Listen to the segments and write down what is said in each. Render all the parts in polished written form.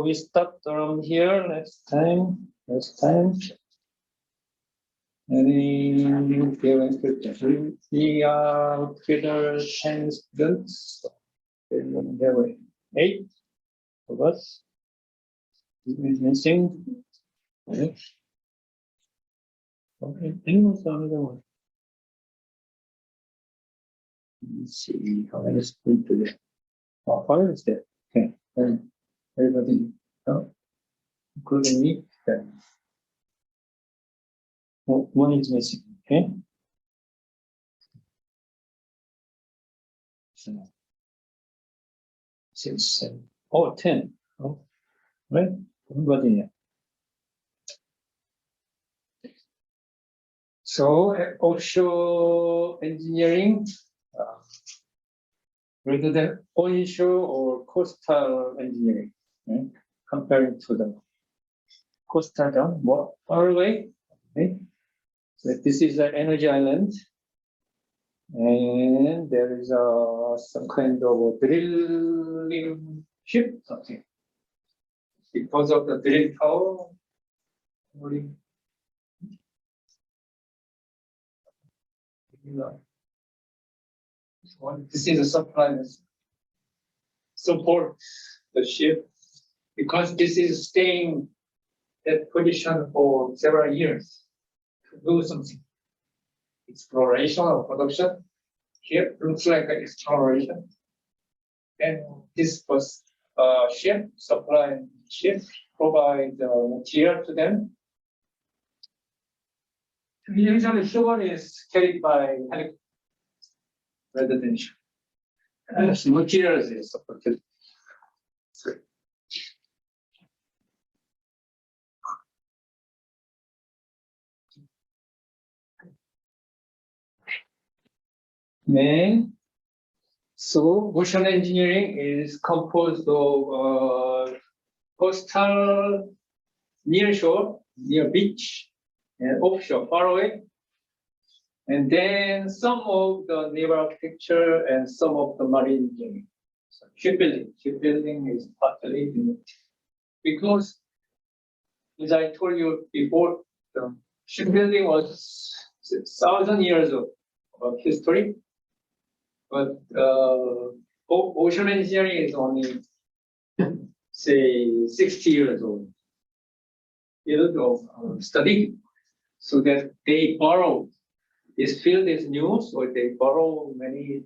we stopped around here last time. And we are together 10 students. And there were 8 of us. Is missing. Okay, what's the other one? Let's see how many students today. Oh, 5 is there. Okay, and everybody, including me. Okay. Oh, 1 is missing. Okay. So 6, 7. Oh, 10. Oh, right. Everybody here. So offshore engineering, rather than onshore or coastal engineering, right? Comparing to the coastal down more far away. Okay. So this is an energy island, and there is some kind of a drilling ship. Okay. Because of the drill tower. This is a supply support the ship because this is staying that position for several years to do something. Exploration or production. Here looks like an exploration. And this was ship, supply ship, provide material to them. Usually sugar is carried by helicopter rather than ship. Materials is supported. Then, so ocean engineering is composed of coastal, near shore, near beach, and offshore, far away. And then some of the naval architecture and some of the marine engineering. So shipbuilding is partly in it. Because, as I told you before, the shipbuilding was 1,000 years of history. But ocean engineering is only, say, 60 years old field of study. So that they borrow, this field is new, so they borrow many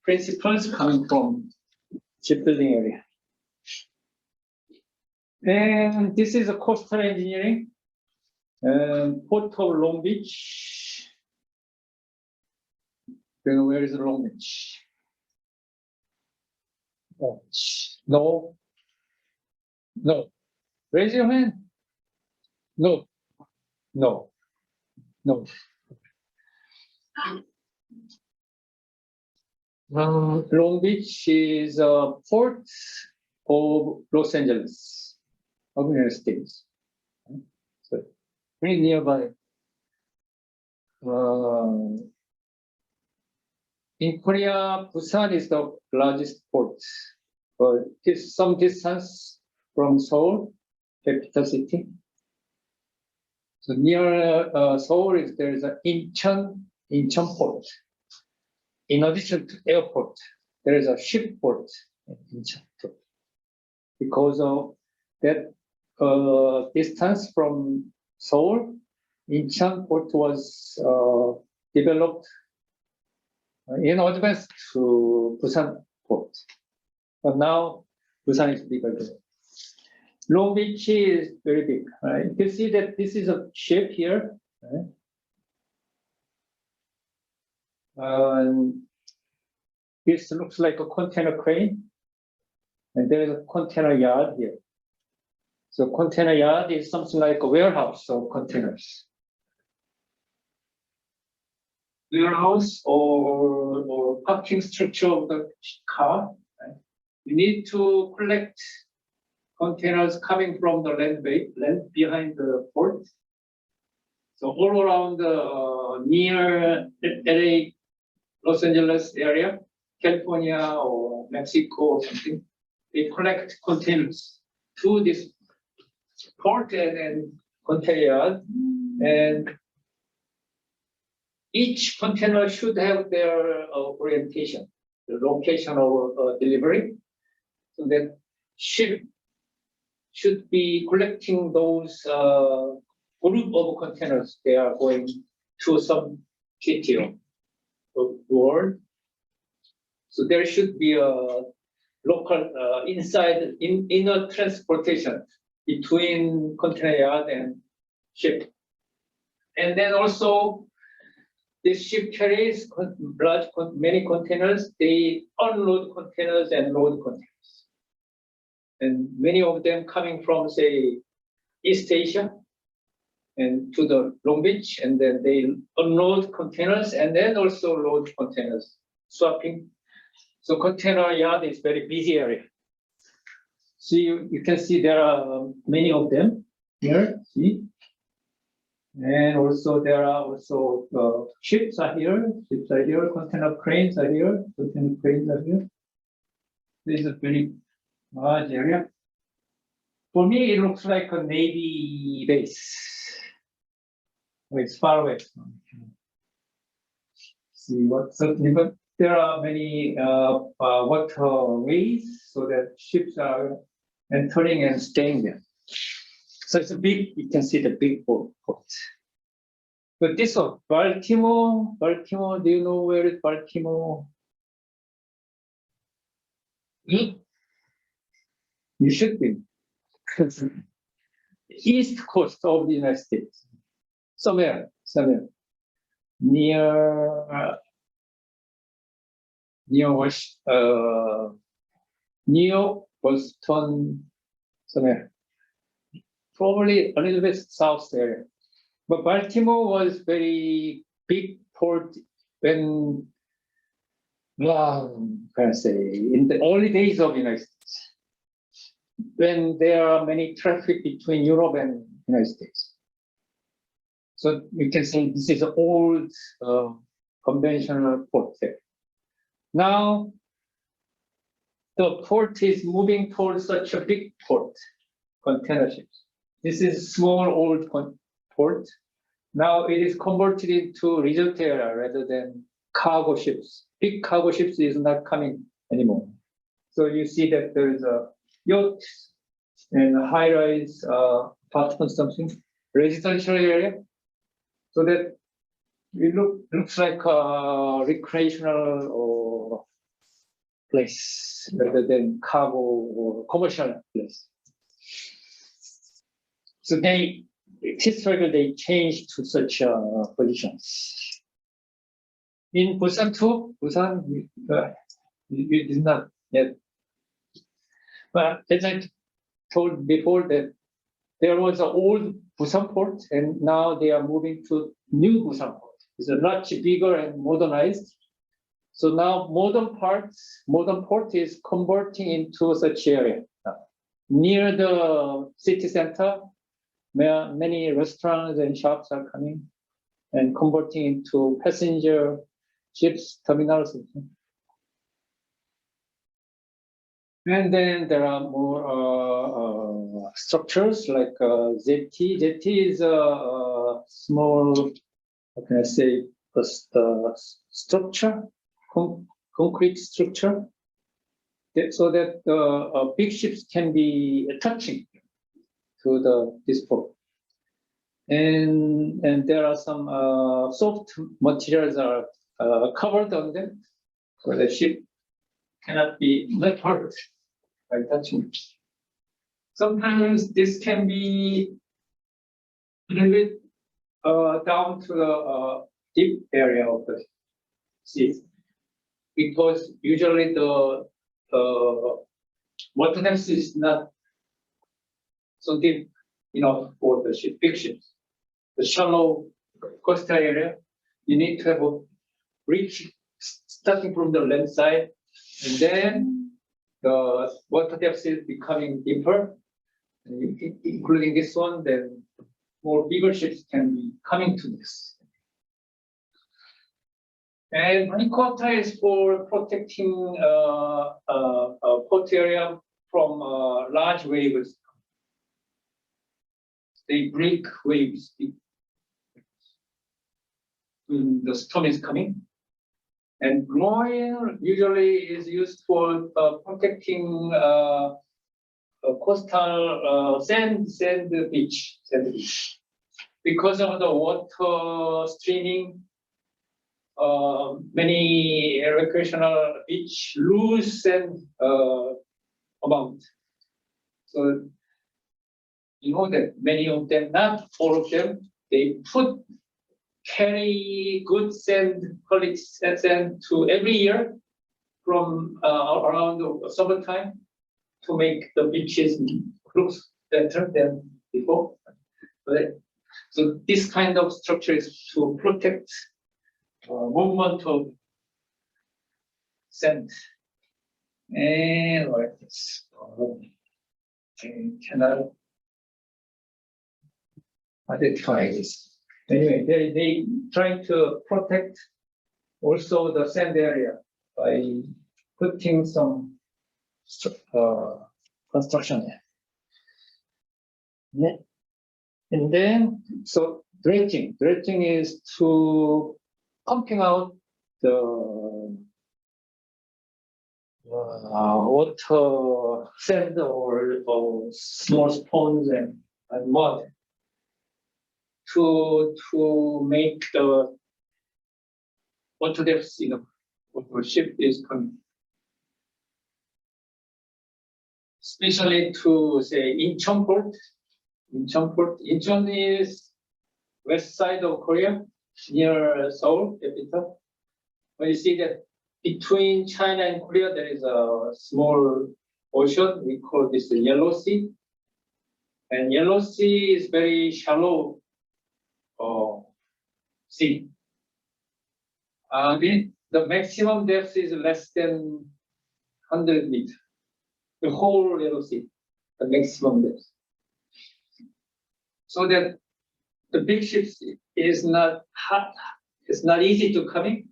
principles coming from shipbuilding area. And this is a coastal engineering, Port of Long Beach. Where is Long Beach? Oh, no. No. Raise your hand. No. No. No. Long Beach is a port of Los Angeles, of the United States. So very nearby. In Korea, Busan is the largest port. It's some distance from Seoul, capital city. So near Seoul, there is an Incheon port. In addition to airport, there is a ship port in Incheon. Because of that distance from Seoul, Incheon port was developed in advance to Busan port. But now Busan is bigger. Long Beach is very big. Right? You can see that this is a ship here. Right? This looks like a container crane. And there is a container yard here. So container yard is something like a warehouse of containers. Warehouse or parking structure of the car. Right? You need to collect containers coming from the land behind the port. So all around the near LA, Los Angeles area, California or Mexico or something, they collect containers to this port and container yard, and each container should have their orientation, the location of delivery, so that ship should be collecting those group of containers. They are going to some GTO world. So there should be a local inner transportation between container yard and ship. And then also this ship carries many containers. They unload containers and load containers. And many of them coming from, say, East Asia and to the Long Beach, and then they unload containers and then also load containers, swapping. So container yard is very busy area. So you can see there are many of them here, see? And also there are also ships are here, container cranes are here, container cranes are here. This is a very large area. For me, it looks like a Navy base. It's far away. See what certainly, but there are many waterways so that ships are entering and staying there. So it's a big, you can see the big port. But this one, Baltimore, do you know where is Baltimore? You should be. East coast of the United States. Somewhere near New York, Boston, somewhere. Probably a little bit south area. But Baltimore was very big port when, can I say, in the early days of the United States, when there are many traffic between Europe and United States. So you can say this is an old conventional port there. Now, the port is moving towards such a big port, container ships. This is small old port. Now it is converted into resort area rather than cargo ships. Big cargo ships is not coming anymore. So you see that there is a yacht and a high-rise apartment, something residential area. So that it looks like a recreational or place rather than cargo or commercial place. So historically they changed to such positions. In Busan too, you did not yet. But as I told before that there was an old Busan port and now they are moving to new Busan port. It's a much bigger and modernized. So now modern port is converting into such area. Near the city center, where many restaurants and shops are coming and converting into passenger ships, terminals. And then there are more structures like jetty. Jetty is a small, how can I say, structure, concrete structure, so that the big ships can be touching to this port. And there are some soft materials are covered on them, so the ship cannot be left hurt by touching. Sometimes this can be a little bit down to the deep area of the sea, because usually the water depth is not so deep enough for the big ships. The shallow coastal area, you need to have a reach starting from the land side, and then the water depth is becoming deeper, including this one, then more bigger ships can be coming to this. And breakwater is for protecting port area from large waves they break waves when the storm is coming. And groin usually is used for protecting coastal sand beach. Because of the water streaming, many recreational beach lose sand amount. So you know that many of them, not all of them, they carry good sand, quality sand to every year from around the summertime to make the beaches look better than before. So this kind of structure is to protect movement of sand. And like this, cannot identify this. Anyway, they try to protect also the sand area by putting some construction there. And then, so dredging is to pumping out the water, sand or small stones and mud to make the water depth, water ship is coming. Especially to say Incheon port. Incheon is west side of Korea, near Seoul capital. When you see that between China and Korea, there is a small ocean. We call this the Yellow Sea. And Yellow Sea is very shallow sea. The maximum depth is less than 100 meters. The whole Yellow Sea, the maximum depth. So that the big ships is not hot, it's not easy to come in,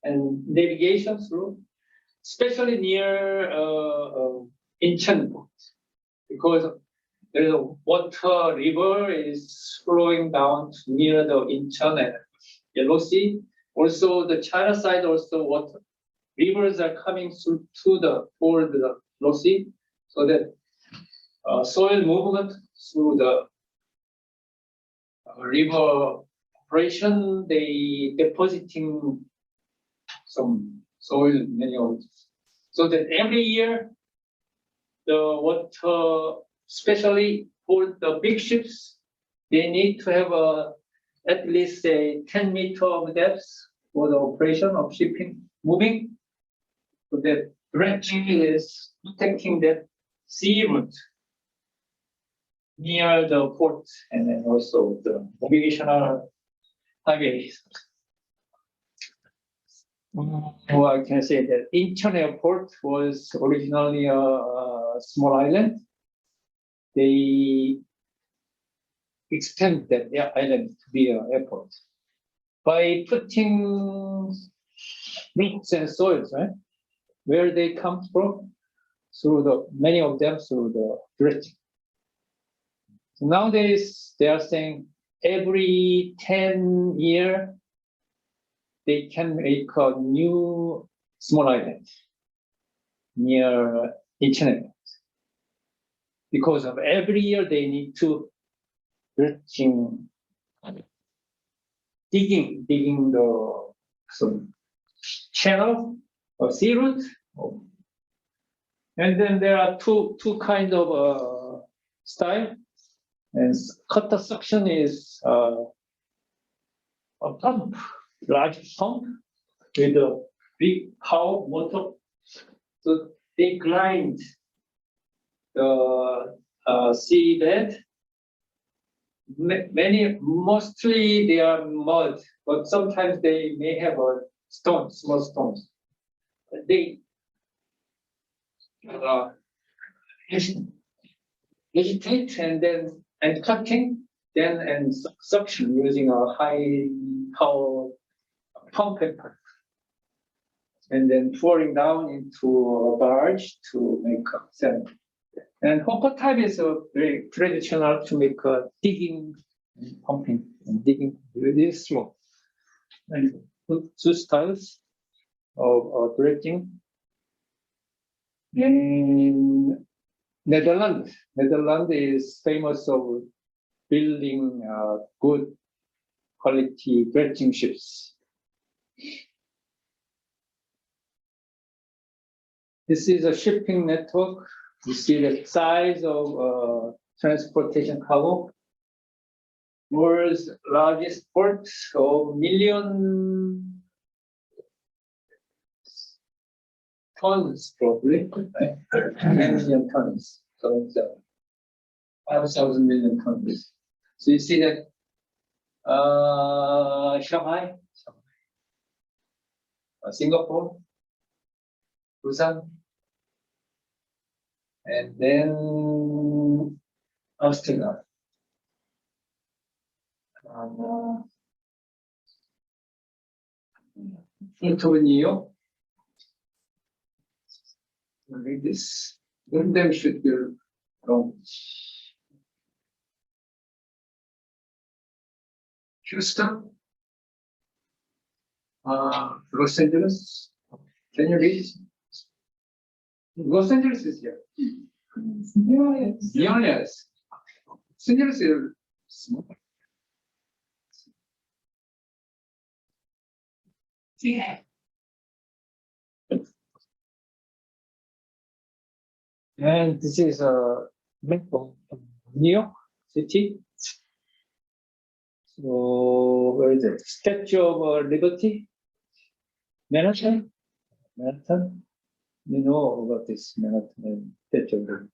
and navigation through, especially near Incheon port, because there is a water river is flowing down near the Incheon and Yellow Sea. Also, the China side also water rivers are coming through toward the Yellow Sea, so that soil movement through the river operation, they depositing some soil manure, so that every year the water, especially for the big ships, they need to have at least a 10 meter of depth for the operation of shipping moving. So that dredging is protecting that sea route near the port and then also the navigational highways. Or I can say that Incheon Airport was originally a small island. They extend that island to be an airport by putting roots and soils, right? Where they come from, many of them through the dredging. So nowadays, they are saying every 10 years, they can make a new small island near Incheon. Because of every year, they need to digging some channel or sea route. And then there are two kind of style. And cutter suction is a pump, large pump with a big power motor. So they grind the seabed. Mostly they are mud, but sometimes they may have a small stones. They vegetate and cutting, and suction using a high power pump and then pouring down into a barge to make sand. And hopper type is a very traditional to make digging, and pumping, and digging really slow. And two styles of dredging. In Netherlands is famous of building good quality dredging ships. This is a shipping network. You see the size of transportation cargo. World's largest port, so million tons probably, right? 10 million tons. So it's 5,000 million tons. So you see that Shanghai, Singapore, Busan, and then Australia. Into New York. Read this. One of them should be wrong. Houston, Los Angeles. Can you read? Los Angeles is here. Yes. Los Angeles is small. Yeah. And this is a map of New York City. So where is it? Statue of Liberty, Manhattan. You know about this Manhattan Statue of Liberty.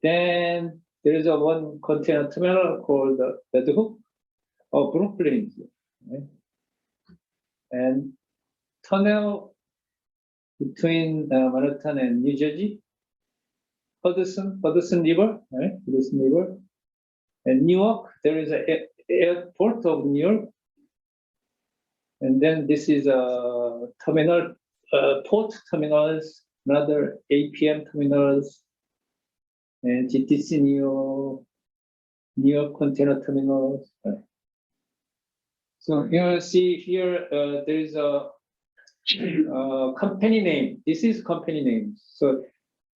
Then there is a one container terminal called the Red Hook of Brooklyn, right? And tunnel between Manhattan and New Jersey, Hudson River, right? Hudson River. And New York, there is an airport of New York. And then this is a terminal, port terminals, another APM terminals, and GTC New York container terminals. Right. So you see here, there is a company name. This is company name. So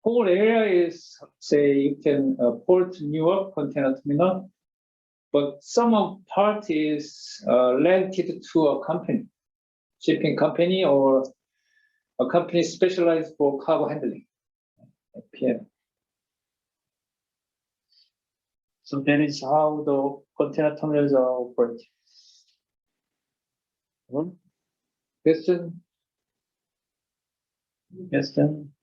whole area is, say, you can Port New York container terminal, but some of part is rented to a company, shipping company, or a company specialized for cargo handling, PM. So that is how the container terminals are operated. Question? Question?